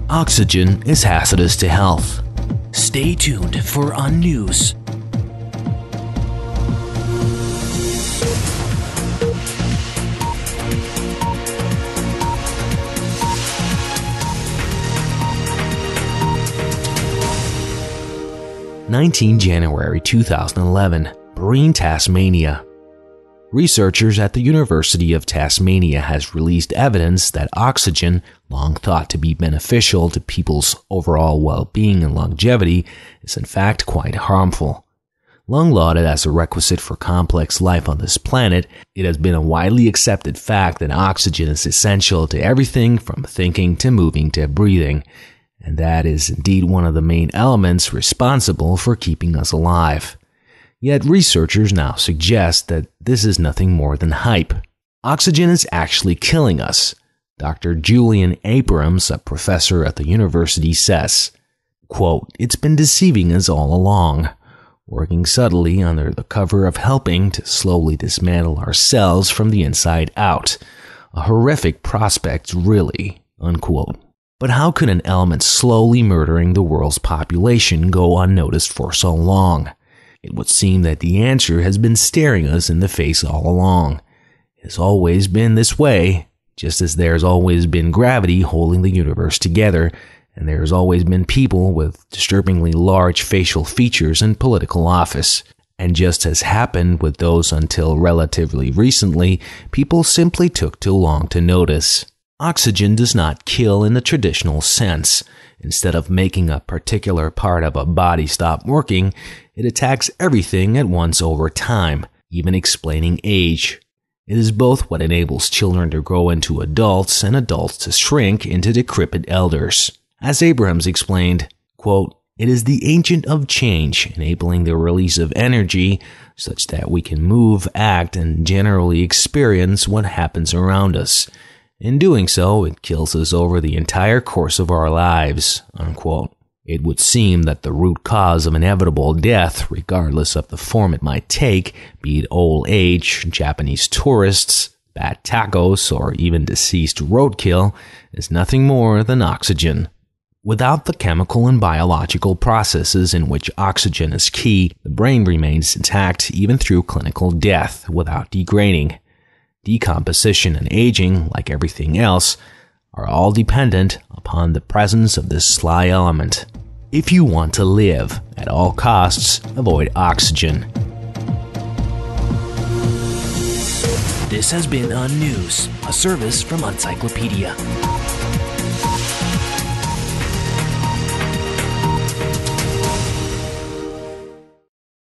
Oxygen is hazardous to health. Stay tuned for UnNews. January 2011, Marine Tasmania. Researchers at the University of Tasmania has released evidence that oxygen, long thought to be beneficial to people's overall well-being and longevity, is in fact quite harmful. Long lauded as a requisite for complex life on this planet, it has been a widely accepted fact that oxygen is essential to everything from thinking to moving to breathing, and that is indeed one of the main elements responsible for keeping us alive. Yet researchers now suggest that this is nothing more than hype. Oxygen is actually killing us. Dr. Julian Abrams, a professor at the university, says, quote, "It's been deceiving us all along, working subtly under the cover of helping to slowly dismantle our cells from the inside out. A horrific prospect, really," unquote. But how could an element slowly murdering the world's population go unnoticed for so long? It would seem that the answer has been staring us in the face all along. It has always been this way, just as there's always been gravity holding the universe together, and there's always been people with disturbingly large facial features in political office. And just as happened with those until relatively recently, people simply took too long to notice. Oxygen does not kill in the traditional sense. Instead of making a particular part of a body stop working, it attacks everything at once over time, even explaining age. It is both what enables children to grow into adults and adults to shrink into decrepit elders. As Abrams explained, quote, "It is the agent of change, enabling the release of energy such that we can move, act, and generally experience what happens around us. In doing so, it kills us over the entire course of our lives," unquote. It would seem that the root cause of inevitable death, regardless of the form it might take, be it old age, Japanese tourists, bad tacos, or even deceased roadkill, is nothing more than oxygen. Without the chemical and biological processes in which oxygen is key, the brain remains intact even through clinical death without degrading. Decomposition and aging, like everything else, are all dependent upon the presence of this sly element. If you want to live, at all costs, avoid oxygen. This has been UnNews, a service from Uncyclopedia.